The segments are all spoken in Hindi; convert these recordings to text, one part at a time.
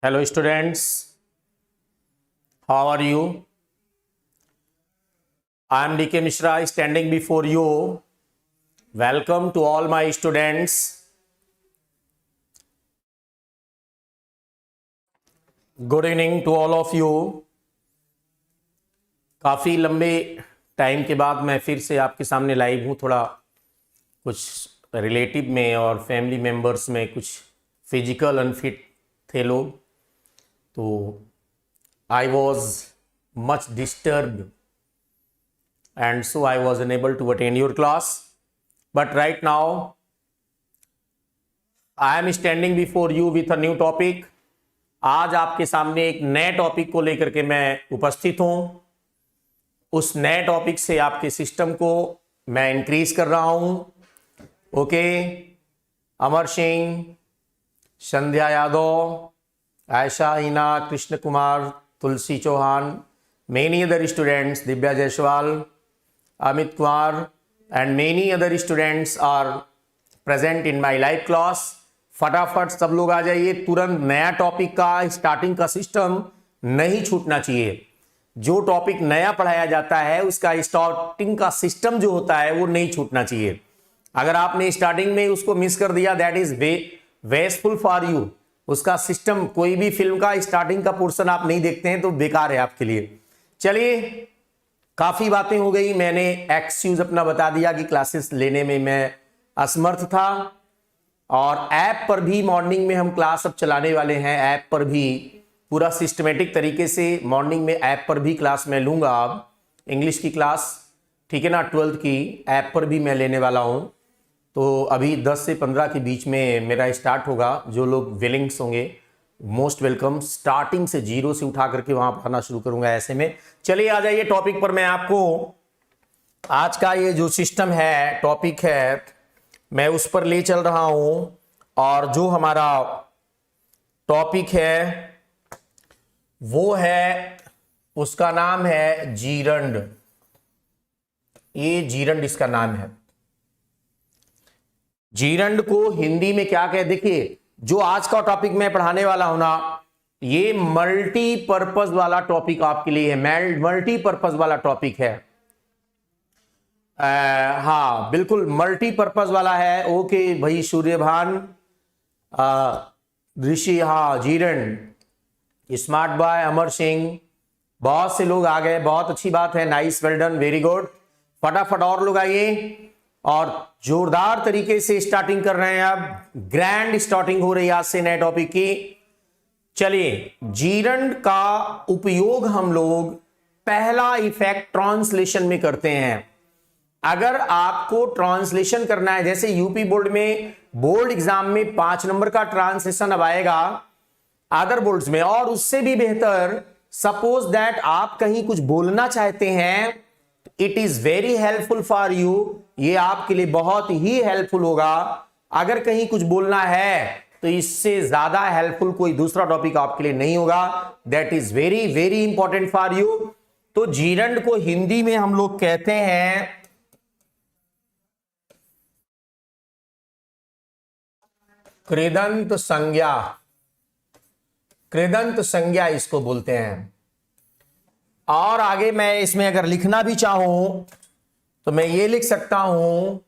Hello students, how are you? I am DK Mishra standing before you. Welcome to all my students. Good evening to all of you. काफ़ी लंबे टाइम के बाद मैं फिर से आपके सामने लाइव हूँ। थोड़ा कुछ रिलेटिव में और फैमिली मेम्बर्स में कुछ फिजिकल अनफिट थे लोग, तो I was much disturbed and so I was unable to attend your class. But right now I am standing before you with a new topic. आज आपके सामने एक नए टॉपिक को लेकर के मैं उपस्थित हूँ। उस नए टॉपिक से आपके सिस्टम को मैं इंक्रीज कर रहा हूँ। Okay, Amar Singh, Sandhya Yadav, Ayesha Hina, Krishna Kumar, Tulsi Chauhan, many other students, Divya Jaiswal, Amit Kumar and many other students are present in my live class. फटाफट सब लोग आ जाइए, तुरंत नया टॉपिक का स्टार्टिंग का सिस्टम नहीं छूटना चाहिए। जो टॉपिक नया पढ़ाया जाता है उसका स्टार्टिंग का सिस्टम जो होता है वो नहीं छूटना चाहिए। अगर आपने स्टार्टिंग में उसको मिस कर दिया, that is wasteful for you. उसका सिस्टम, कोई भी फिल्म का स्टार्टिंग का पोर्शन आप नहीं देखते हैं तो बेकार है आपके लिए। चलिए, काफी बातें हो गई। मैंने एक्सक्यूज अपना बता दिया कि क्लासेस लेने में मैं असमर्थ था, और ऐप पर भी मॉर्निंग में हम क्लास अब चलाने वाले हैं। ऐप पर भी पूरा सिस्टमेटिक तरीके से मॉर्निंग में ऐप पर भी क्लास मैं लूंगा। अब इंग्लिश की क्लास, ठीक है ना, 12th की ऐप पर भी मैं लेने वाला हूं। तो अभी 10 से 15 के बीच में मेरा स्टार्ट होगा। जो लोग विलिंग्स होंगे, मोस्ट वेलकम। स्टार्टिंग से 0 से उठा करके वहां पढ़ना शुरू करूंगा ऐसे में। चलिए आ जाइए टॉपिक पर। मैं आपको आज का ये जो सिस्टम है, टॉपिक है, मैं उस पर ले चल रहा हूं। और जो हमारा टॉपिक है वो है, उसका नाम है जीरंड। ये जीरंड इसका नाम है। जीरंड को हिंदी में क्या कहे, देखिए जो आज का टॉपिक मैं पढ़ाने वाला हूं ना, ये मल्टीपर्पज वाला टॉपिक आपके लिए है। मल्टीपर्पज वाला टॉपिक है। हाँ बिल्कुल मल्टीपर्पज वाला है। ओके भाई, सूर्यभान, ऋषि, हाँ gerund, smart boy, Amar Singh, बहुत से लोग आ गए, बहुत अच्छी बात है। Nice, well done, very good. फटाफट और लोग आइए और जोरदार तरीके से स्टार्टिंग कर रहे हैं। अब ग्रैंड स्टार्टिंग हो रही है आज से नए टॉपिक की। चलिए, जीरंड का उपयोग हम लोग पहला इफेक्ट ट्रांसलेशन में करते हैं। अगर आपको ट्रांसलेशन करना है, जैसे यूपी बोर्ड में बोर्ड एग्जाम में 5 नंबर का ट्रांसलेशन अब आएगा अदर बोर्ड्स में, और उससे भी बेहतर, सपोज दैट आप कहीं कुछ बोलना चाहते हैं, it is very helpful for you. ये आपके लिए बहुत ही हेल्पफुल होगा। अगर कहीं कुछ बोलना है तो इससे ज्यादा हेल्पफुल कोई दूसरा टॉपिक आपके लिए नहीं होगा। That is very very important for you. तो जीरंड को हिंदी में हम लोग कहते हैं कृदंत संज्ञा। कृदंत संज्ञा इसको बोलते हैं। और आगे मैं इसमें अगर लिखना भी चाहूं तो मैं ये लिख सकता हूं,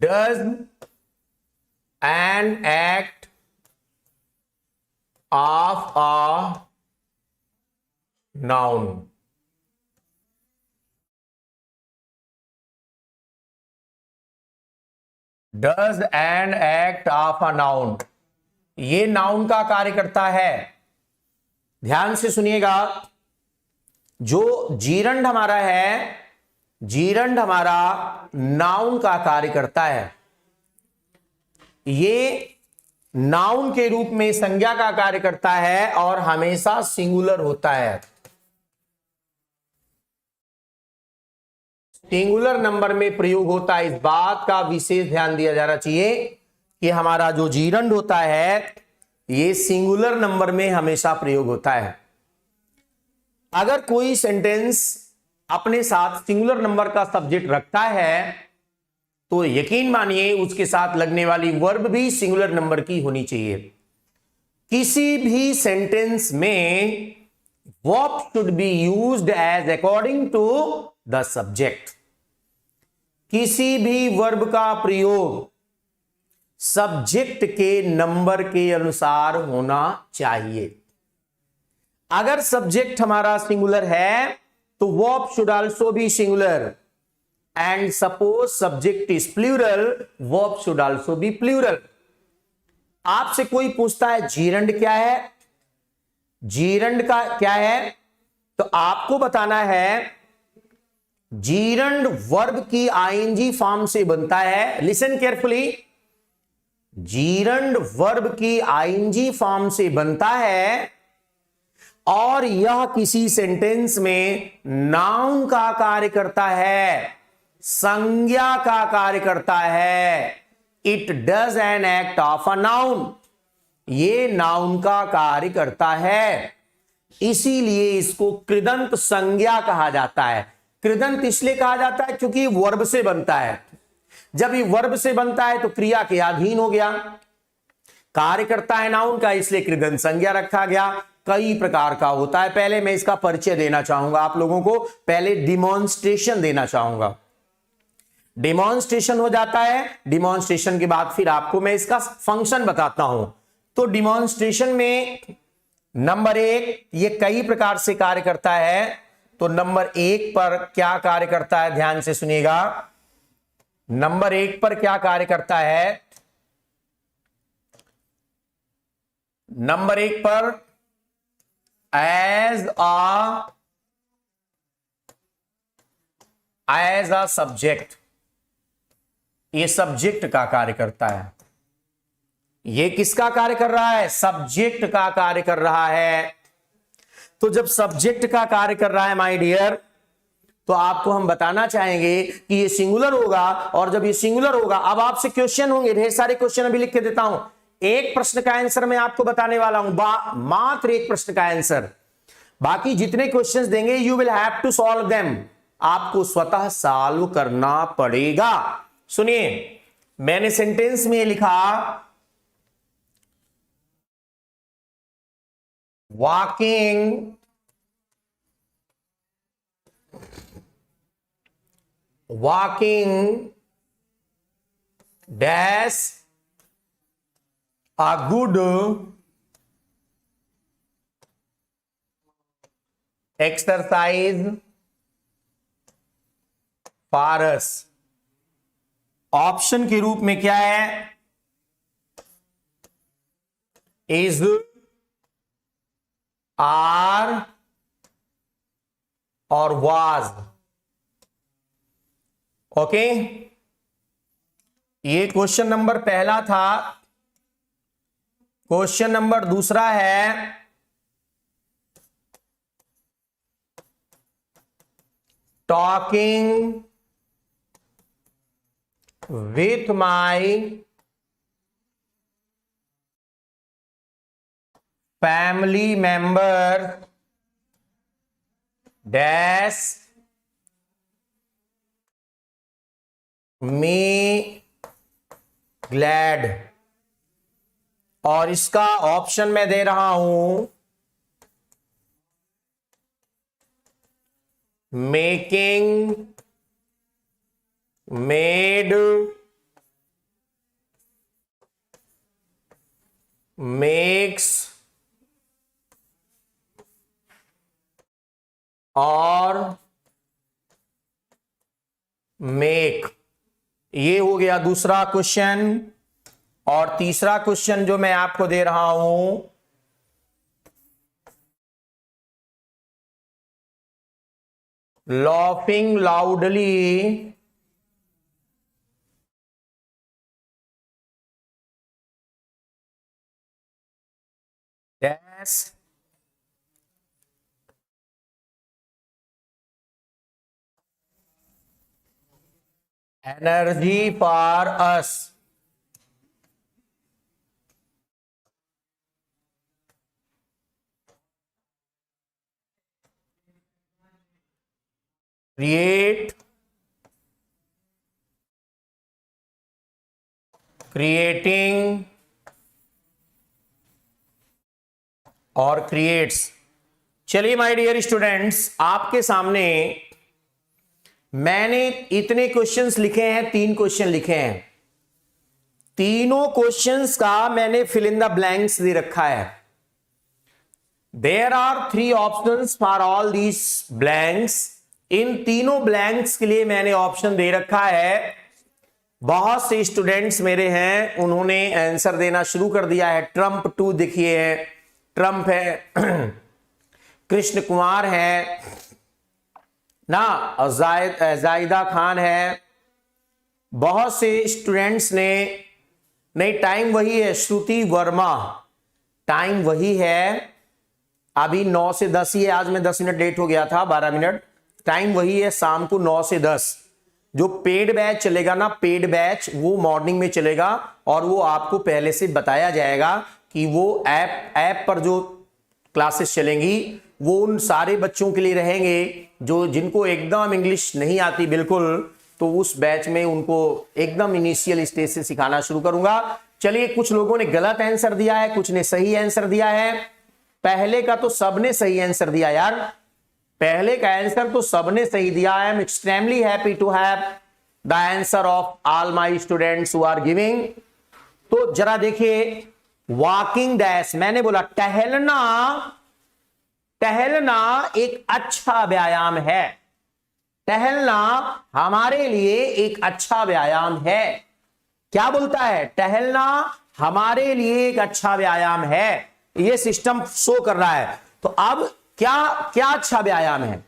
does an act of a noun. Does an act of a noun, ये नाउन का कार्य करता है। ध्यान से सुनिएगा, जो जीरंड हमारा है, जीरंड हमारा नाउन का कार्य करता है। ये नाउन के रूप में संज्ञा का कार्य करता है और हमेशा सिंगुलर होता है। सिंगुलर नंबर में प्रयोग होता है। इस बात का विशेष ध्यान दिया जाना चाहिए कि हमारा जो जीरंड होता है ये सिंगुलर नंबर में हमेशा प्रयोग होता है। अगर कोई सेंटेंस अपने साथ सिंगुलर नंबर का सब्जेक्ट रखता है तो यकीन मानिए उसके साथ लगने वाली वर्ब भी सिंगुलर नंबर की होनी चाहिए। किसी भी सेंटेंस में verb should be used as according to the subject. किसी भी वर्ब का प्रयोग सब्जेक्ट के नंबर के अनुसार होना चाहिए। अगर सब्जेक्ट हमारा सिंगुलर है तो verb should also be singular, and suppose subject is plural, verb should also be plural. आपसे कोई पूछता है जीरंड क्या है, जीरंड का क्या है, तो आपको बताना है जीरंड वर्ब की आईएनजी फॉर्म से बनता है। लिसन केयरफुली, जीरंड वर्ब की आईएनजी फॉर्म से बनता है और यह किसी सेंटेंस में नाउन का कार्य करता है, संज्ञा का कार्य करता है। It does an act of a noun, ये नाउन का कार्य करता है, इसीलिए इसको कृदंत संज्ञा कहा जाता है। कृदंत इसलिए कहा जाता है क्योंकि वर्ब से बनता है। जब ये वर्ब से बनता है तो क्रिया के अधीन हो गया, कार्य करता है नाउन का, इसलिए कृदंत संज्ञा रखा गया। कई प्रकार का होता है, पहले मैं इसका परिचय देना चाहूंगा आप लोगों को, पहले डिमॉन्स्ट्रेशन देना चाहूंगा। डिमॉन्स्ट्रेशन हो जाता है, डिमॉन्स्ट्रेशन के बाद फिर आपको मैं इसका फंक्शन बताता हूं। तो डिमॉन्स्ट्रेशन में नंबर 1 ये कई प्रकार से कार्य करता है। तो नंबर 1 पर क्या कार्य करता है, ध्यान से सुनिएगा। नंबर 1 पर क्या कार्य करता है, नंबर 1 पर एज अ सब्जेक्ट, ये सब्जेक्ट का कार्य करता है। ये किसका कार्य कर रहा है, सब्जेक्ट का कार्य कर रहा है। तो जब सब्जेक्ट का कार्य कर रहा है माय डियर, तो आपको हम बताना चाहेंगे कि ये सिंगुलर होगा, और जब ये सिंगुलर होगा, अब आपसे क्वेश्चन होंगे, ढेर सारे क्वेश्चन अभी लिख के देता हूं। एक प्रश्न का आंसर मैं आपको बताने वाला हूं, मात्र एक प्रश्न का आंसर। बाकी जितने क्वेश्चंस देंगे you will have to solve them, आपको स्वतः सॉल्व करना पड़ेगा। सुनिए, मैंने सेंटेंस में लिखा walking dash a good exercise for us। Option के रूप में क्या है, इज, आर और वाज। ओके, ये क्वेश्चन नंबर पहला था। क्वेश्चन नंबर दूसरा है talking with my family member dash me glad. और इसका ऑप्शन मैं दे रहा हूं मेकिंग मेड मेक्स और मेक। ये हो गया दूसरा क्वेश्चन। और तीसरा क्वेश्चन जो मैं आपको दे रहा हूं, laughing loudly dash energy for us। Create creating और क्रिएट्स। चलिए माय डियर स्टूडेंट्स, आपके सामने मैंने इतने क्वेश्चंस लिखे हैं, 3 क्वेश्चन लिखे हैं। तीनों क्वेश्चंस का मैंने फिल इन द ब्लैंक्स दे रखा है। There are 3 options for all these blanks. इन तीनों ब्लैंक्स के लिए मैंने ऑप्शन दे रखा है। बहुत से स्टूडेंट्स मेरे हैं, उन्होंने आंसर देना शुरू कर दिया है। ट्रंप 2 देखिए है, ट्रंप है, कृष्ण कुमार है ना, जायदा खान है। बहुत से स्टूडेंट्स ने, नहीं टाइम वही है, श्रुति वर्मा, टाइम वही है। अभी 9 से 10 ही है, आज मैं 10 मिनट लेट हो गया था, 12 मिनट। टाइम वही है, शाम को 9 से 10। जो पेड बैच चलेगा ना, पेड बैच, वो मॉर्निंग में चलेगा और वो आपको पहले से बताया जाएगा कि वो ऐप पर जो क्लासेस चलेंगी वो उन सारे बच्चों के लिए रहेंगे जो जिनको एकदम इंग्लिश नहीं आती बिल्कुल। तो उस बैच में उनको एकदम इनिशियल स्टेज से सिखाना शुरू करूंगा। चलिए, कुछ लोगों ने गलत आंसर दिया है, कुछ ने सही आंसर दिया है। पहले का तो सबने सही आंसर दिया यार, पहले का आंसर तो सबने सही दिया। I am extremely happy to have the answer of all my students who are giving. तो जरा देखिए, वॉकिंग डैश, मैंने बोला टहलना, टहलना एक अच्छा व्यायाम है। टहलना हमारे लिए एक अच्छा व्यायाम है। क्या बोलता है? टहलना हमारे लिए एक अच्छा व्यायाम है। ये सिस्टम शो कर रहा है। तो अब क्या क्या अच्छा व्यायाम है?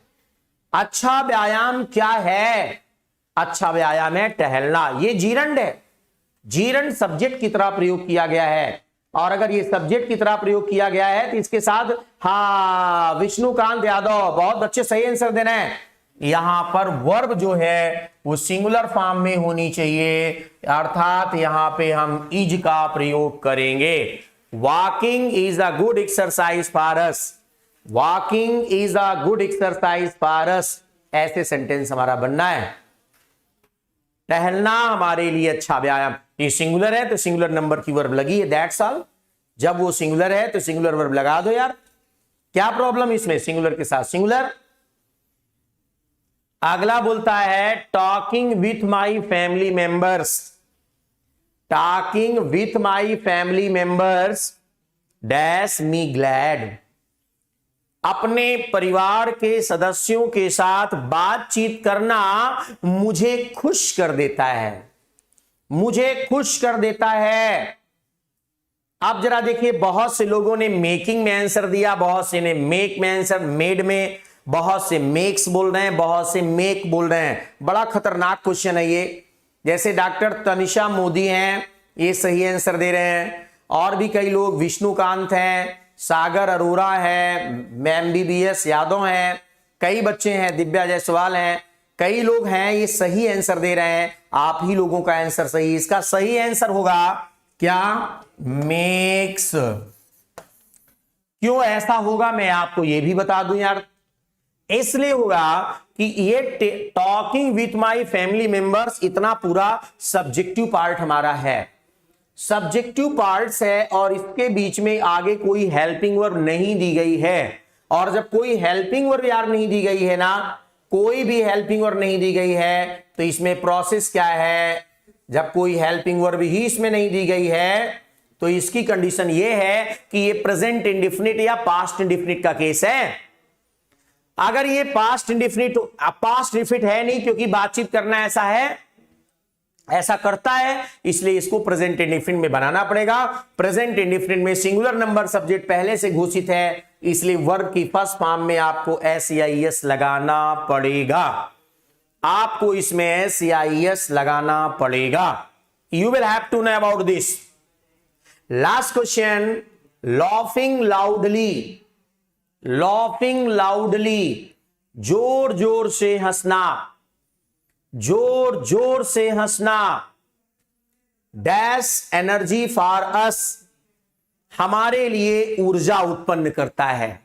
अच्छा व्यायाम क्या है? अच्छा व्यायाम है टहलना। ये जीरंड है, जीरंड सब्जेक्ट की तरह प्रयोग किया गया है। और अगर ये सब्जेक्ट की तरह प्रयोग किया गया है तो इसके साथ, हाँ, विष्णुकांत यादव, बहुत बच्चे सही आंसर देना है। यहां पर वर्ब जो है वो सिंगुलर फॉर्म में होनी चाहिए, अर्थात यहां पे हम इज का प्रयोग करेंगे। Walking is a good exercise for us, walking is a good exercise for us, ऐसे सेंटेंस हमारा बनना है। टहलना हमारे लिए अच्छा व्यायाम। ये सिंगुलर है तो सिंगुलर नंबर की वर्ब लगी है, दैट्स ऑल। जब वो सिंगुलर है तो सिंगुलर वर्ब लगा दो यार, क्या प्रॉब्लम इसमें? सिंगुलर के साथ सिंगुलर। अगला बोलता है talking with my family members, talking with my family members dash me glad. अपने परिवार के सदस्यों के साथ बातचीत करना मुझे खुश कर देता है, मुझे खुश कर देता है। अब जरा देखिए, बहुत से लोगों ने मेकिंग में आंसर दिया, बहुत से ने मेक में आंसर, मेड में, बहुत से मेक्स बोल रहे हैं, बहुत से मेक बोल रहे हैं। बड़ा खतरनाक क्वेश्चन है ये। जैसे डॉक्टर तनिषा मोदी हैं, ये सही आंसर दे रहे हैं। और भी कई लोग, विष्णुकांत हैं, सागर अरोरा है, MBBS यादव हैं, कई बच्चे हैं, दिव्या जायसवाल हैं, कई लोग हैं, ये सही आंसर दे रहे हैं। आप ही लोगों का आंसर सही, इसका सही आंसर होगा क्या? मेक्स। क्यों ऐसा होगा मैं आपको ये भी बता दूं यार। इसलिए होगा कि ये talking with my family members, इतना पूरा सब्जेक्टिव पार्ट हमारा है, सब्जेक्टिव पार्ट्स है, और इसके बीच में आगे कोई हेल्पिंग वर्ब नहीं दी गई है। और जब कोई हेल्पिंग वर्ब यार नहीं दी गई है ना, कोई भी हेल्पिंग वर्ब नहीं दी गई है, तो इसमें प्रोसेस क्या है? जब कोई हेल्पिंग वर्ब ही इसमें नहीं दी गई है तो इसकी कंडीशन ये है कि ये प्रेजेंट इंडेफिनिट या पास्ट इंडेफिनिट का केस है। अगर ये पास्ट इंडेफिनिट, पास्ट इंडेफिनिट है नहीं, क्योंकि बातचीत करना ऐसा है, ऐसा करता है, इसलिए इसको प्रेजेंट इंडेफिनिट में बनाना पड़ेगा। प्रेजेंट इंडेफिनिट में सिंगुलर नंबर सब्जेक्ट पहले से घोषित है, इसलिए वर्ब की फर्स्ट फॉर्म में आपको एस या एस लगाना पड़ेगा, आपको इसमें एस या एस लगाना पड़ेगा। You will have to know about this. Last question, laughing loudly, laughing loudly, जोर जोर से हंसना, जोर जोर से हंसना डैश एनर्जी फॉर अस, हमारे लिए ऊर्जा उत्पन्न करता है।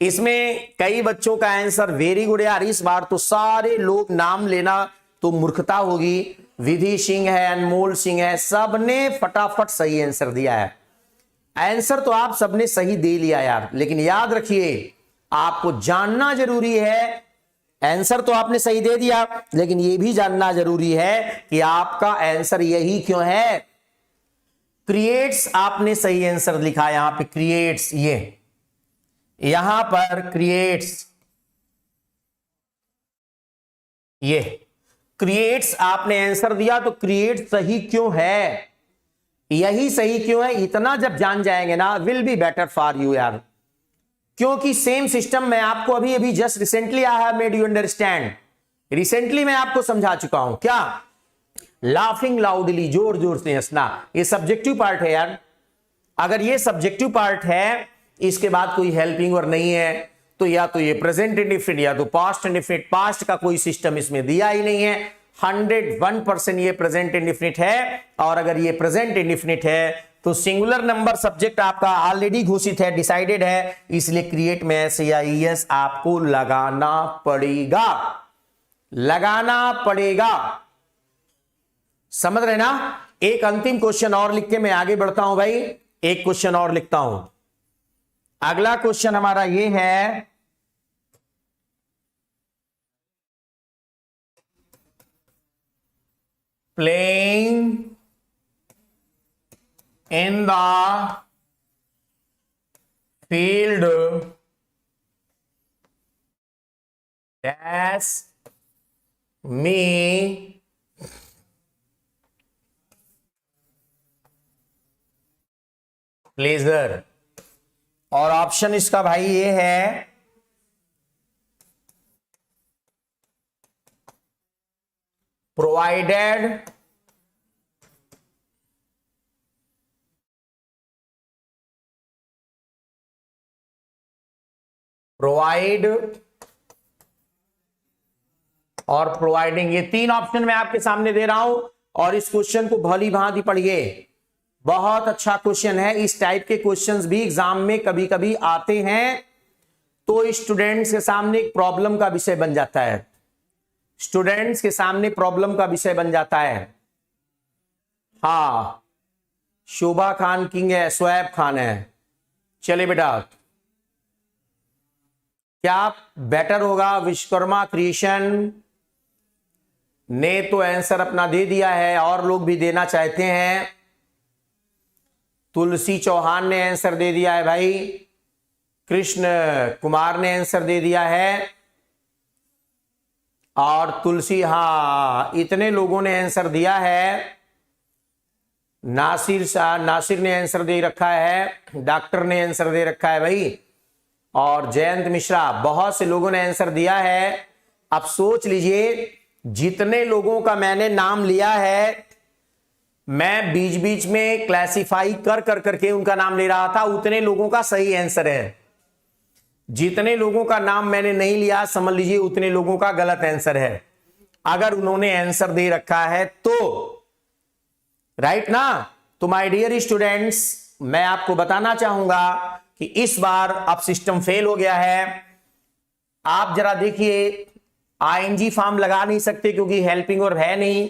इसमें कई बच्चों का आंसर वेरी गुड यार। इस बार तो सारे लोग नाम लेना तो मूर्खता होगी, विधि सिंह है, अनमोल सिंह है, सबने फटाफट सही आंसर दिया है। आंसर तो आप सबने सही दे लिया यार, लेकिन याद रखिए आपको जानना जरूरी है। आंसर तो आपने सही दे दिया, लेकिन यह भी जानना जरूरी है कि आपका आंसर यही क्यों है। क्रिएट्स आपने सही आंसर लिखा, यहां पे क्रिएट्स, ये यहां पर क्रिएट्स, ये क्रिएट्स आपने आंसर दिया, तो क्रिएट सही क्यों है, यही सही क्यों है, इतना जब जान जाएंगे ना, will be better for you यार। क्योंकि सेम सिस्टम मैं आपको अभी अभी just recently I have made you understand, recently मैं आपको समझा चुका हूं। क्या? लाफिंग लाउडली, जोर जोर से हंसना, ये सब्जेक्टिव पार्ट है यार। अगर ये सब्जेक्टिव पार्ट है, इसके बाद कोई हेल्पिंग और नहीं है, तो या तो ये प्रेजेंट इंडिफिनिट या तो पास्ट इंडिफिनिट, पास्ट का कोई सिस्टम इसमें दिया ही नहीं है। 101% ये प्रेजेंट इंडिफिनिट है, और अगर ये प्रेजेंट इंडिफिनिट है तो सिंगुलर नंबर सब्जेक्ट आपका ऑलरेडी घोषित है, डिसाइडेड है, इसलिए क्रिएट में एस या ईएस आपको लगाना पड़ेगा, लगाना पड़ेगा। समझ रहे ना? एक अंतिम क्वेश्चन और लिख के मैं आगे बढ़ता हूं भाई, एक क्वेश्चन और लिखता हूं। अगला क्वेश्चन हमारा ये है, playing in the field dash me pleasure। और ऑप्शन इसका भाई ये है, प्रोवाइडेड प्रोवाइड और प्रोवाइडिंग, ये तीन ऑप्शन मैं आपके सामने दे रहा हूं, और इस क्वेश्चन को भली भांति पढ़िए, बहुत अच्छा क्वेश्चन है। इस टाइप के क्वेश्चंस भी एग्जाम में कभी कभी आते हैं, तो स्टूडेंट्स के सामने एक प्रॉब्लम का विषय बन जाता है, स्टूडेंट्स के सामने प्रॉब्लम का विषय बन जाता है। हाँ, शोभा खान किंग है, शोएब खान है। चले बेटा, क्या बेटर होगा? विश्वकर्मा क्रिएशन ने तो आंसर अपना दे दिया है, और लोग भी देना चाहते हैं। तुलसी चौहान ने आंसर दे दिया है भाई, कृष्ण कुमार ने आंसर दे दिया है, और तुलसी, हाँ इतने लोगों ने आंसर दिया है। नासिर ने आंसर दे रखा है, डॉक्टर ने आंसर दे रखा है भाई, और जयंत मिश्रा, बहुत से लोगों ने आंसर दिया है। अब सोच लीजिए, जितने लोगों का मैंने नाम लिया है, मैं बीच बीच में क्लासिफाई कर कर करके उनका नाम ले रहा था, उतने लोगों का सही आंसर है। जितने लोगों का नाम मैंने नहीं लिया, समझ लीजिए उतने लोगों का गलत आंसर है। अगर उन्होंने आंसर दे रखा है तो, राइट ना? तो माय डियर स्टूडेंट्स, मैं आपको बताना चाहूंगा कि इस बार अब सिस्टम फेल हो गया है। आप जरा देखिए, आईएनजी फॉर्म लगा नहीं सकते क्योंकि हेल्पिंग और है नहीं।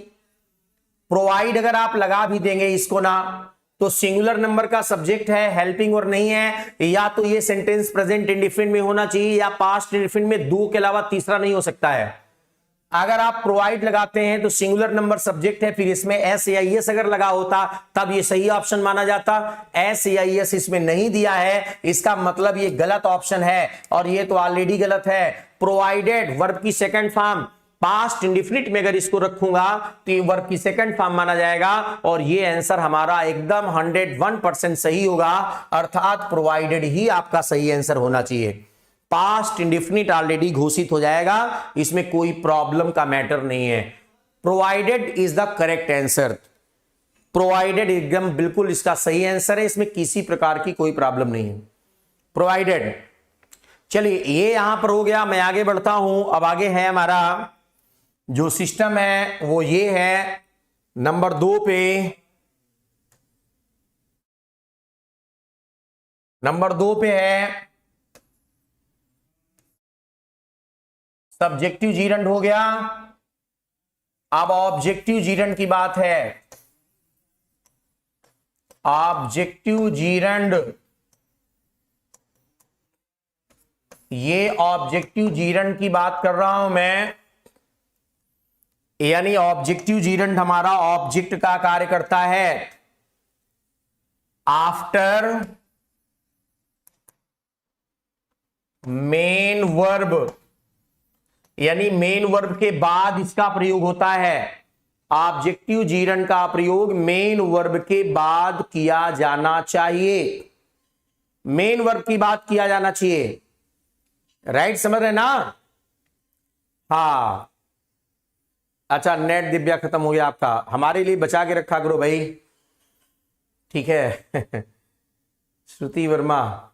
प्रोवाइड अगर आप लगा भी देंगे इसको ना, तो सिंगुलर नंबर का सब्जेक्ट है, हेल्पिंग और नहीं है, या तो ये सेंटेंस प्रेजेंट इंडिफिनिट में होना चाहिए या पास्ट इंडिफिनिट में, दो के अलावा तीसरा नहीं हो सकता है। अगर आप प्रोवाइड लगाते हैं तो सिंगुलर नंबर सब्जेक्ट है, फिर इसमें एस या एस अगर लगा होता तब ये सही ऑप्शन माना जाता। एस या एस इसमें नहीं दिया है, इसका मतलब ये गलत ऑप्शन है, और ये तो ऑलरेडी गलत है। प्रोवाइडेड वर्ब की सेकंड फॉर्म, पास्ट इंडिफिनिट में अगर इसको रखूंगा तो ये वर्ब की सेकंड फॉर्म माना जाएगा, और ये आंसर हमारा एकदम 101% सही होगा, अर्थात प्रोवाइडेड ही आपका सही आंसर होना चाहिए। पास्ट इंडिफिनिट ऑलरेडी घोषित हो जाएगा, इसमें कोई प्रॉब्लम का मैटर नहीं है। Provided is the correct answer, provided एकदम बिल्कुल इसका सही आंसर है, इसमें किसी प्रकार की कोई प्रॉब्लम नहीं है। प्रोवाइडेड, चलिए ये यहां पर हो गया, मैं आगे बढ़ता हूं। अब आगे है हमारा जो सिस्टम है वो ये है, नंबर 2 पे, नंबर 2 पे है सब्जेक्टिव जीरंड हो गया, अब ऑब्जेक्टिव जीरंड की बात है। ऑब्जेक्टिव जीरंड, ये ऑब्जेक्टिव जीरंड की बात कर रहा हूं मैं, यानी ऑब्जेक्टिव जीरंड हमारा ऑब्जेक्ट का कार्य करता है आफ्टर मेन वर्ब, यानी मेन वर्ब के बाद इसका प्रयोग होता है। ऑब्जेक्टिव जीरंड का प्रयोग मेन वर्ब के बाद किया जाना चाहिए, मेन वर्ब की बात किया जाना चाहिए। राइट, समझ रहे ना? हाँ, अच्छा, नेट दिव्या खत्म हो गया आपका, हमारे लिए बचा के रखा करो भाई, ठीक है। श्रुति वर्मा,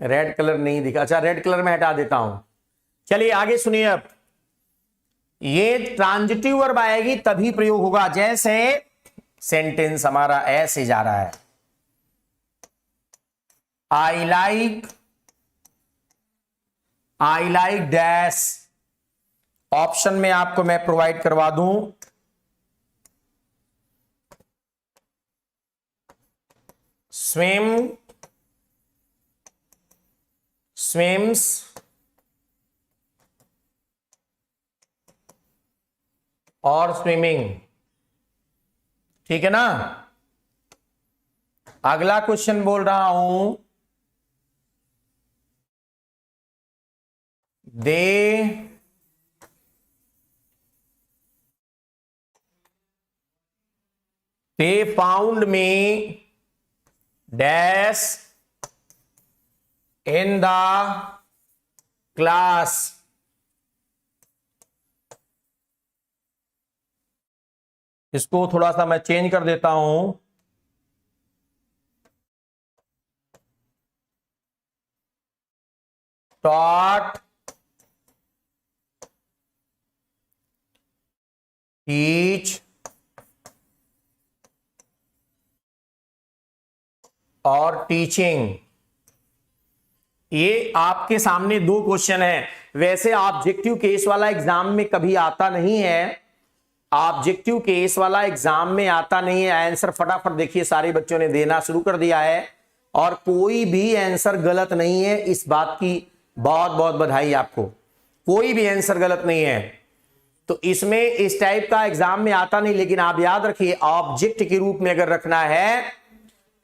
रेड कलर नहीं दिखा, अच्छा रेड कलर में हटा देता हूं। चलिए आगे सुनिए। अब ये ट्रांजिटिव वर्ब आएगी तभी प्रयोग होगा, जैसे सेंटेंस हमारा ऐसे जा रहा है, आई लाइक डैश। ऑप्शन में आपको मैं प्रोवाइड करवा दूं, स्विम्स और स्विमिंग, ठीक है ना। अगला क्वेश्चन बोल रहा हूं, they found me dash in the class। इसको थोड़ा सा मैं चेंज कर देता हूं, taught, teach और टीचिंग। ये आपके सामने दो क्वेश्चन है। वैसे ऑब्जेक्टिव केस वाला एग्जाम में कभी आता नहीं है, ऑब्जेक्टिव केस वाला एग्जाम में आता नहीं है। आंसर फटाफट देखिए सारे बच्चों ने देना शुरू कर दिया है और कोई भी आंसर गलत नहीं है, इस बात की बहुत बहुत बधाई आपको, कोई भी आंसर गलत नहीं है। तो इसमें इस टाइप का एग्जाम में आता नहीं, लेकिन आप याद रखिए ऑब्जेक्ट के रूप में अगर रखना है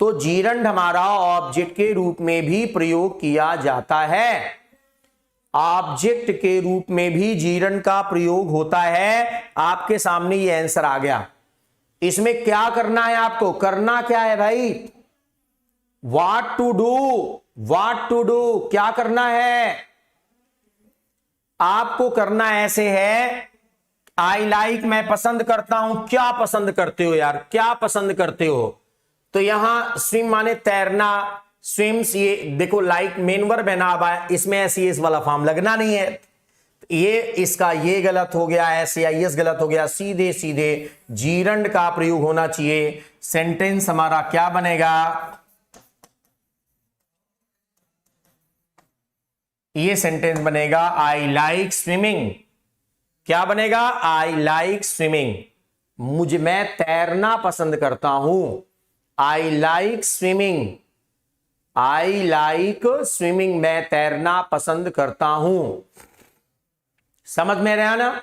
तो जीरंड हमारा ऑब्जेक्ट के रूप में भी प्रयोग किया जाता है, ऑब्जेक्ट के रूप में भी जीरंड का प्रयोग होता है। आपके सामने ये आंसर आ गया। इसमें क्या करना है आपको, करना क्या है भाई, व्हाट टू डू, क्या करना है आपको, करना ऐसे है, आई लाइक मैं पसंद करता हूं। क्या पसंद करते हो यार, क्या पसंद करते हो? तो यहां स्विम माने तैरना, स्विम्स, ये देखो लाइक मेन वर्ब है ना, अब इसमें एस वाला फॉर्म लगना नहीं है, ये इसका ये गलत हो गया, एस गलत हो गया। सीधे सीधे जीरंड का प्रयोग होना चाहिए। सेंटेंस हमारा क्या बनेगा, ये सेंटेंस बनेगा आई लाइक स्विमिंग। क्या बनेगा, आई लाइक स्विमिंग, मैं तैरना पसंद करता हूं। I like swimming, I like swimming, मैं तैरना पसंद करता हूं। समझ में रहा ना?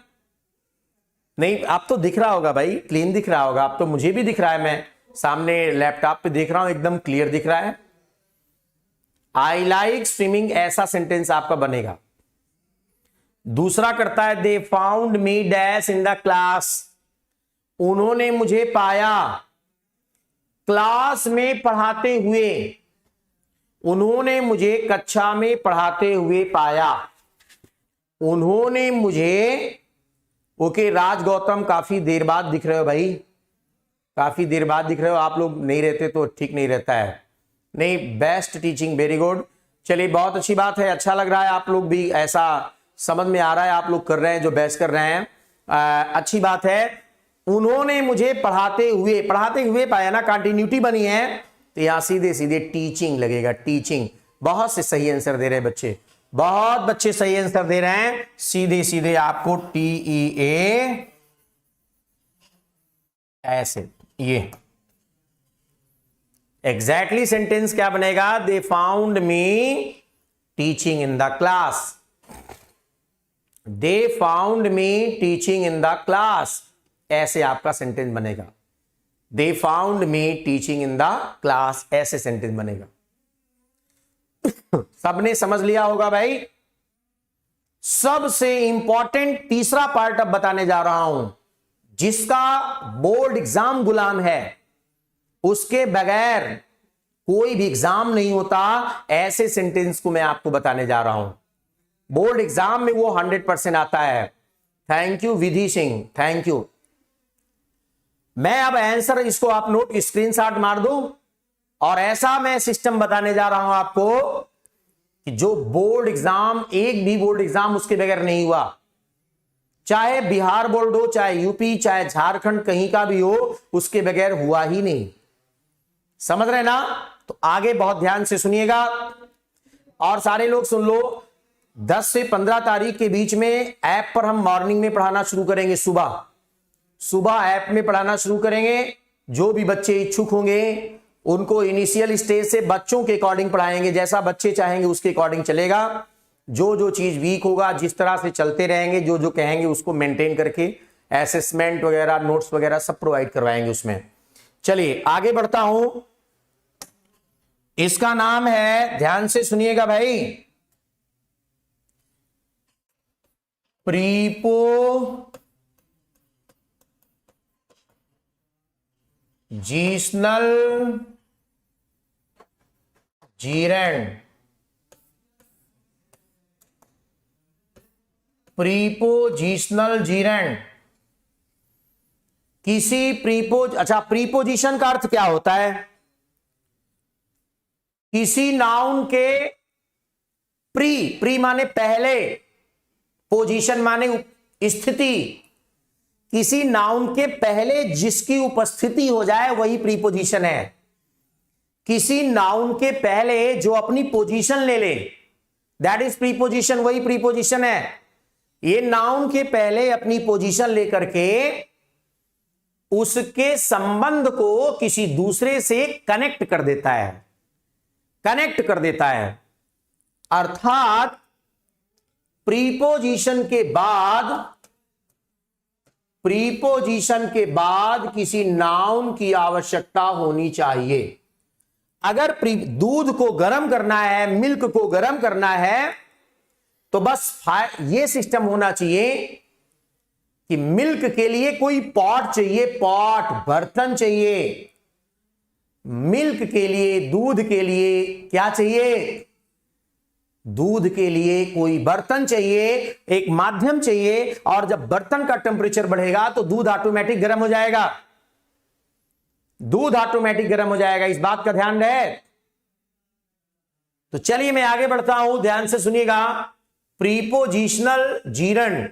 नहीं, आप तो दिख रहा होगा भाई, क्लीन दिख रहा होगा, आप तो, मुझे भी दिख रहा है, मैं सामने लैपटॉप पे देख रहा हूं, एकदम क्लियर दिख रहा है। आई लाइक स्विमिंग, ऐसा सेंटेंस आपका बनेगा। दूसरा करता है, they found me dash in the class, उन्होंने मुझे पाया क्लास में पढ़ाते हुए, उन्होंने मुझे कक्षा में पढ़ाते हुए पाया, उन्होंने मुझे। ओके, राज गौतम काफी देर बाद दिख रहे हो भाई, काफी देर बाद दिख रहे हो, आप लोग नहीं रहते तो ठीक नहीं रहता है। नहीं, बेस्ट टीचिंग, वेरी गुड। चलिए बहुत अच्छी बात है, अच्छा लग रहा है, आप लोग भी ऐसा समझ में आ रहा है, आप लोग कर रहे हैं जो बेस्ट कर रहे हैं, अच्छी बात है। उन्होंने मुझे पढ़ाते हुए पाया ना, कंटिन्यूटी बनी है, तो यहां सीधे सीधे टीचिंग लगेगा, टीचिंग। बहुत से सही आंसर दे रहे हैं बच्चे, बहुत बच्चे सही आंसर दे रहे हैं, सीधे सीधे आपको TEA ऐसे, ये एग्जैक्टली सेंटेंस क्या बनेगा? They found me teaching in the class. They found me teaching in the class, ऐसे आपका सेंटेंस बनेगा। They found me teaching in the class, ऐसे सेंटेंस बनेगा। सबने समझ लिया होगा भाई। सबसे इंपॉर्टेंट तीसरा पार्ट अब बताने जा रहा हूं, जिसका बोर्ड एग्जाम गुलाम है, उसके बगैर कोई भी एग्जाम नहीं होता। ऐसे सेंटेंस को मैं आपको बताने जा रहा हूं, बोर्ड एग्जाम में वो 100% आता है। Thank you Vidhi Singh, thank you. मैं अब आंसर, इसको आप नोट स्क्रीनशॉट मार दो, और ऐसा मैं सिस्टम बताने जा रहा हूं आपको कि जो बोर्ड एग्जाम, एक भी बोर्ड एग्जाम उसके बगैर नहीं हुआ। चाहे बिहार बोर्ड हो, चाहे यूपी, चाहे झारखंड, कहीं का भी हो, उसके बगैर हुआ ही नहीं। समझ रहे ना? तो आगे बहुत ध्यान से सुनिएगा, और सारे लोग सुन लो। 10 से 15 तारीख के बीच में ऐप पर हम मॉर्निंग में पढ़ाना शुरू करेंगे। सुबह सुबह ऐप में पढ़ाना शुरू करेंगे। जो भी बच्चे इच्छुक होंगे उनको इनिशियल स्टेज से बच्चों के अकॉर्डिंग पढ़ाएंगे, जैसा बच्चे चाहेंगे उसके अकॉर्डिंग चलेगा। जो जो चीज वीक होगा, जिस तरह से चलते रहेंगे, जो जो कहेंगे उसको मेंटेन करके असेसमेंट वगैरह, नोट्स वगैरह सब प्रोवाइड करवाएंगे उसमें। चलिए आगे बढ़ता हूं। इसका नाम है, ध्यान से सुनिएगा भाई, प्रीपोजिशनल जीरेंड। प्रीपोजिशनल जीरेंड किसी प्रीपोजिशन का अर्थ क्या होता है? किसी नाउन के प्री माने पहले, पोजीशन माने स्थिति, किसी नाउन के पहले जिसकी उपस्थिति हो जाए वही प्रीपोजिशन है। किसी नाउन के पहले जो अपनी पोजीशन ले ले, दैट इज प्रीपोजिशन, वही प्रीपोजिशन है। ये नाउन के पहले अपनी पोजीशन लेकर के उसके संबंध को किसी दूसरे से कनेक्ट कर देता है, कनेक्ट कर देता है। अर्थात प्रीपोजिशन के बाद किसी नाउन की आवश्यकता होनी चाहिए। अगर दूध को गर्म करना है, मिल्क को गर्म करना है, तो बस ये सिस्टम होना चाहिए कि मिल्क के लिए कोई पॉट चाहिए, पॉट, बर्तन चाहिए। मिल्क के लिए, दूध के लिए क्या चाहिए? दूध के लिए कोई बर्तन चाहिए, एक माध्यम चाहिए। और जब बर्तन का टेम्परेचर बढ़ेगा तो दूध ऑटोमेटिक गर्म हो जाएगा, दूध ऑटोमेटिक गर्म हो जाएगा। इस बात का ध्यान रहे। तो चलिए मैं आगे बढ़ता हूं, ध्यान से सुनिएगा। प्रीपोजिशनल जीरेंड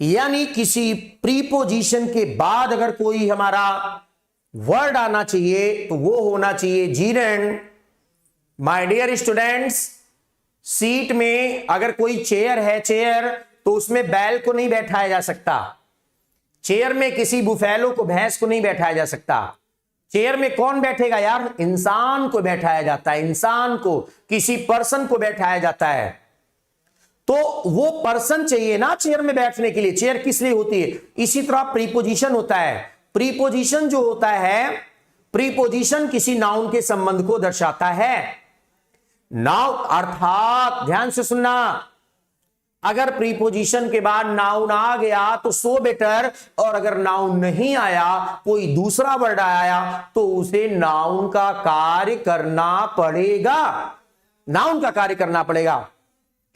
यानी किसी प्रीपोजिशन के बाद अगर कोई हमारा वर्ड आना चाहिए तो वो होना चाहिए gerund. My dear students, seat में अगर कोई चेयर है, चेयर, तो उसमें बैल को नहीं बैठाया जा सकता। चेयर में किसी बुफैलो को, भैंस को नहीं बैठाया जा सकता। चेयर में कौन बैठेगा यार? इंसान को बैठाया जाता है, इंसान को, किसी पर्सन को बैठाया जाता है। तो वो पर्सन चाहिए ना चेयर में बैठने के लिए। चेयर किस लिए होती है? इसी तरह प्रीपोजिशन होता है। प्रीपोजिशन जो होता है, प्रीपोजिशन किसी नाउन के संबंध को दर्शाता है। नाउन अर्थात, ध्यान से सुनना, अगर प्रीपोजिशन के बाद नाउन आ गया तो सो बेटर, और अगर नाउन नहीं आया, कोई दूसरा वर्ड आया, तो उसे नाउन का कार्य करना पड़ेगा, नाउन का कार्य करना पड़ेगा,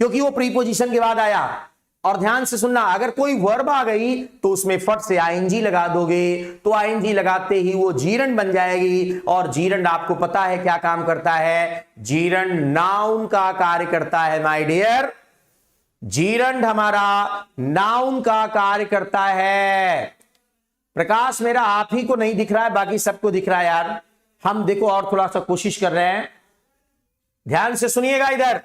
क्योंकि वो प्रीपोजिशन के बाद आया। और ध्यान से सुनना, अगर कोई वर्ब आ गई तो उसमें फट से आईएनजी लगा दोगे, तो आईएनजी लगाते ही वो जीरेंड बन जाएगी। और जीरेंड आपको पता है क्या काम करता है? जीरेंड नाउन का कार्य करता है माय डियर। जीरेंड हमारा नाउन का कार्य करता है। प्रकाश मेरा आप ही को नहीं दिख रहा है, बाकी सबको दिख रहा है यार। हम देखो और थोड़ा सा कोशिश कर रहे हैं, ध्यान से सुनिएगा। इधर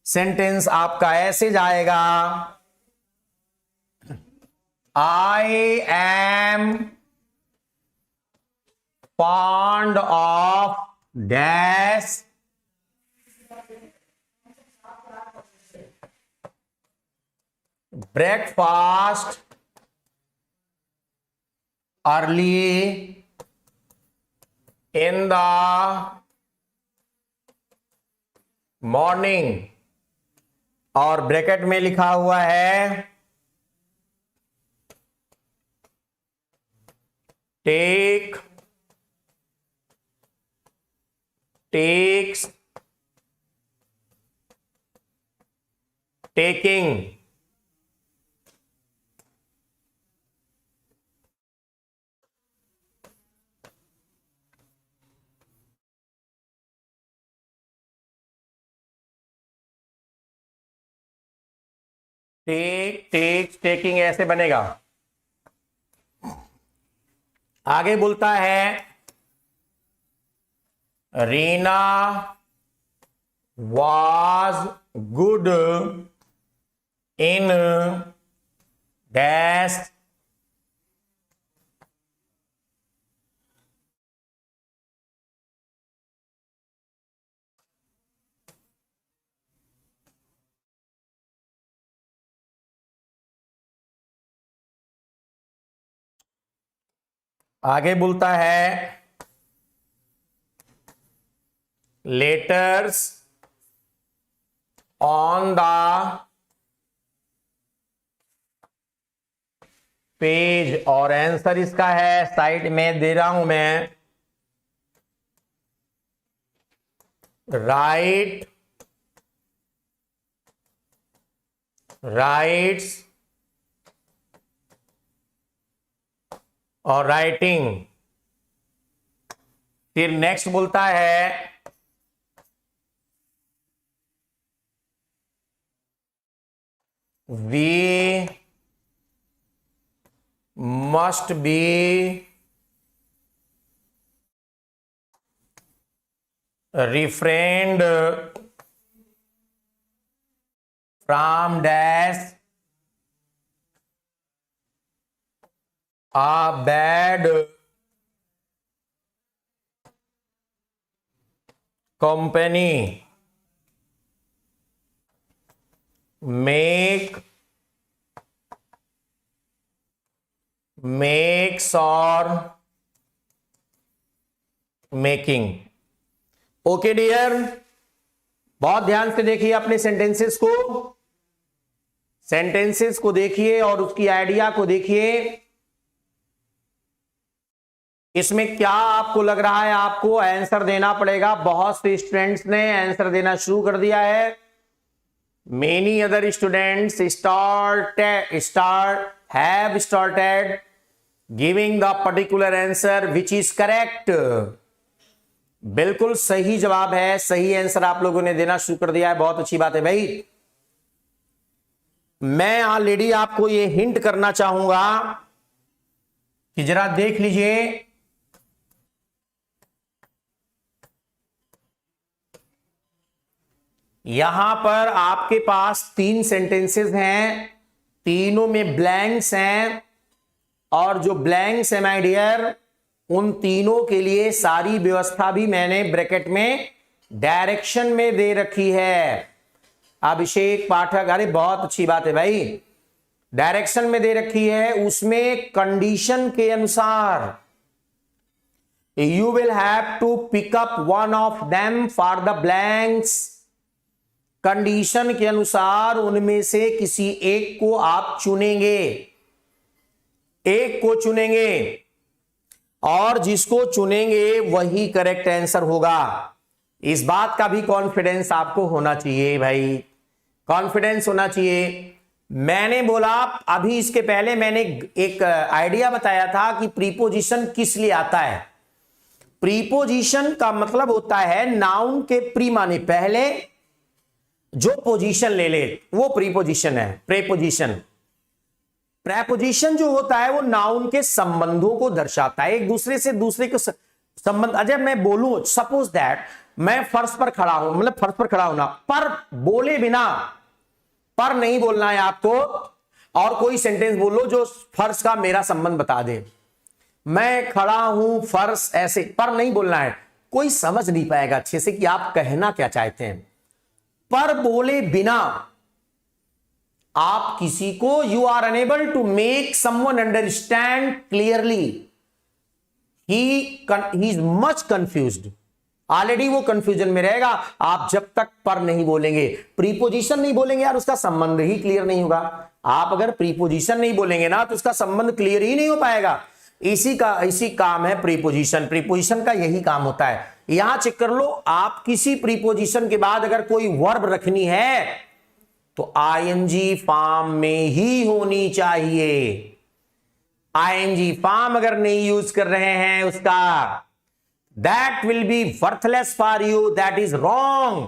सेंटेंस आपका ऐसे जाएगा, I am fond of dash breakfast early in the morning, और ब्रैकेट में लिखा हुआ है टेक्स टेकिंग टेकिंग ऐसे बनेगा। आगे बोलता है Reena was good in dash आगे बोलता है लेटर्स ऑन द पेज, और आंसर इसका है साइड में दे रहा हूं मैं, राइट्स और राइटिंग। फिर नेक्स्ट बोलता है we must be refrained from dash a bad company, makes or making। Okay dear, बहुत ध्यान से देखिए अपने सेंटेंसेस को देखिए और उसकी आइडिया को देखिए। इसमें क्या आपको लग रहा है आपको आंसर देना पड़ेगा? बहुत से स्टूडेंट्स ने आंसर देना शुरू कर दिया है। Many other students have started giving the particular answer which is correct। बिल्कुल सही जवाब है, सही आंसर आप लोगों ने देना शुरू कर दिया है। बहुत अच्छी बात है भाई। मैं ऑलरेडी आपको ये हिंट करना चाहूंगा कि जरा देख लीजिए, यहां पर आपके पास 3 सेंटेंसेस हैं, तीनों में ब्लैंक्स हैं, और जो ब्लैंक्स है माय डियर, उन तीनों के लिए सारी व्यवस्था भी मैंने ब्रैकेट में डायरेक्शन में दे रखी है। अभिषेक पाठक, अरे बहुत अच्छी बात है भाई, डायरेक्शन में दे रखी है। उसमें कंडीशन के अनुसार you will have to pick up one of them for the blanks. Condition के अनुसार उनमें से किसी एक को आप चुनेंगे, और जिसको चुनेंगे वही करेक्ट आंसर होगा। इस बात का भी कॉन्फिडेंस आपको होना चाहिए भाई, कॉन्फिडेंस होना चाहिए। मैंने बोला अभी, इसके पहले मैंने एक आइडिया बताया था कि प्रीपोजिशन किस लिए आता है। प्रीपोजिशन का मतलब होता है नाउन के प्री माने पहले जो पोजीशन ले ले वो प्रीपोजिशन है। प्रेपोजिशन जो होता है वो नाउन के संबंधों को दर्शाता है, एक दूसरे से दूसरे के संबंध। अजय मैं बोलूं, सपोज दैट मैं फर्श पर खड़ा हूं, मतलब फर्श पर खड़ा होना, पर बोले बिना, पर नहीं बोलना है आपको, और कोई सेंटेंस बोलो जो फर्श का मेरा संबंध बता दे। मैं खड़ा हूं फर्श ऐसे, पर नहीं बोलना है, कोई समझ नहीं पाएगा अच्छे से कि आप कहना क्या चाहते हैं। पर बोले बिना आप किसी को, you are unable to make someone understand clearly, he is much confused, already वो कंफ्यूजन में रहेगा। आप जब तक पर नहीं बोलेंगे, प्रीपोजिशन नहीं बोलेंगे यार, उसका संबंध ही क्लियर नहीं होगा। आप अगर प्रीपोजिशन नहीं बोलेंगे ना तो उसका संबंध क्लियर ही नहीं हो पाएगा। इसी काम है प्रीपोजिशन। प्रीपोजिशन का यही काम होता है। यहां चेक कर लो, आप किसी प्रीपोजिशन के बाद अगर कोई वर्ब रखनी है तो आईएनजी फॉर्म में ही होनी चाहिए। आईएनजी फॉर्म अगर नहीं यूज कर रहे हैं उसका, that will be worthless for you, that is wrong,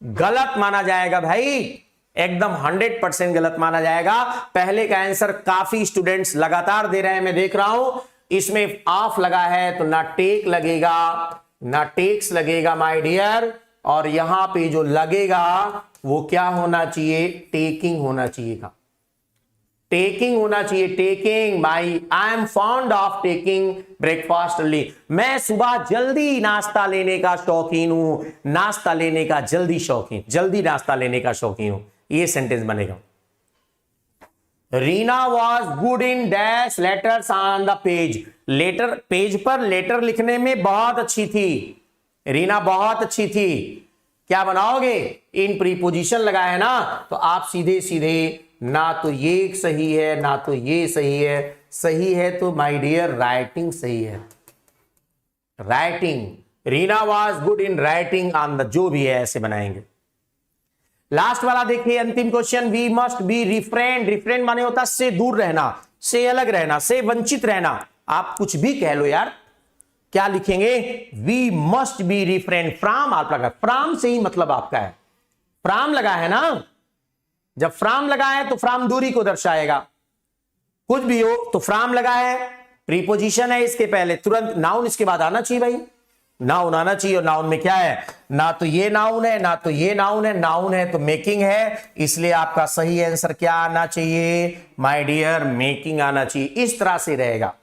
गलत माना जाएगा भाई, एकदम 100% गलत माना जाएगा। पहले का आंसर काफी स्टूडेंट्स लगातार दे रहे हैं, मैं देख रहा हूं। इसमें ऑफ लगा है तो ना टेक लगेगा ना टेक्स लगेगा माय डियर, और यहां पे जो लगेगा वो क्या होना चाहिए, टेकिंग होना चाहिए। टेकिंग होना चाहिए, taking. I am fond of taking breakfast early, मैं सुबह जल्दी नाश्ता लेने का शौकीन हूं, नाश्ता लेने का जल्दी शौकीन, जल्दी नाश्ता लेने का शौकीन हूं, ये सेंटेंस बनेगा। Reena was good in dash letters on the page, letter page पर लेटर लिखने में बहुत अच्छी थी, रीना बहुत अच्छी थी। क्या बनाओगे, इन प्रीपोजिशन लगा है ना, तो आप सीधे सीधे ना तो ये सही है ना तो ये सही है, सही है तो माय डियर राइटिंग सही है, writing. Reena was good in writing on the, जो भी है ऐसे बनाएंगे। लास्ट वाला देखिए, अंतिम question, we must be refrained. Refrained माने होता से दूर रहना, से अलग रहना, से वंचित रहना। आप कुछ भी कह लो यार, क्या लिखेंगे, we must be refrained from, आप लगा फ्रॉम से ही मतलब आपका है, फ्रॉम लगा है ना, जब फ्रॉम लगा है तो फ्रॉम दूरी को दर्शाएगा, कुछ भी हो तो फ्रॉम लगा है, प्रीपोजिशन है इसके पहले, तुरंत नाउन इसके बाद आना चाहिए भाई, नाउन आना चाहिए। और नाउन में क्या है, ना तो ये नाउन है ना तो ये नाउन है, नाउन है तो मेकिंग है, इसलिए आपका सही आंसर क्या आना चाहिए माय डियर, मेकिंग आना चाहिए। इस तरह से रहेगा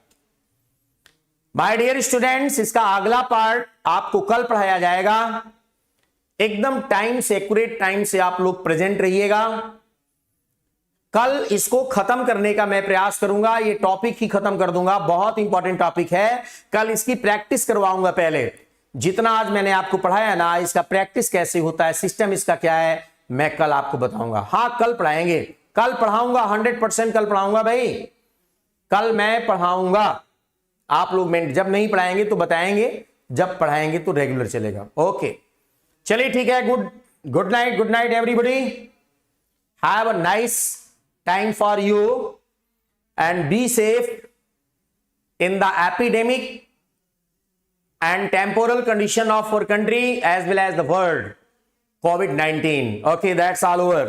माय डियर स्टूडेंट्स। इसका अगला पार्ट आपको कल पढ़ाया जाएगा। एकदम टाइम से, एक्यूरेट टाइम से आप लोग प्रेजेंट रहिएगा। कल इसको खत्म करने का मैं प्रयास करूंगा, ये टॉपिक ही खत्म कर दूंगा, बहुत इंपॉर्टेंट टॉपिक है। कल इसकी प्रैक्टिस करवाऊंगा। पहले जितना आज मैंने आपको पढ़ाया ना, इसका प्रैक्टिस कैसे होता है, सिस्टम इसका क्या है, मैं कल आपको बताऊंगा। हाँ कल पढ़ाएंगे, कल पढ़ाऊंगा, 100% कल पढ़ाऊंगा भाई, कल मैं पढ़ाऊंगा। आप लोग मैं जब नहीं पढ़ाएंगे तो बताएंगे, जब पढ़ाएंगे तो रेगुलर चलेगा। ओके चलिए ठीक है, good night everybody, have a nice time for you and be safe in the epidemic and temporal condition of our country as well as the world, COVID-19. Okay, that's all over.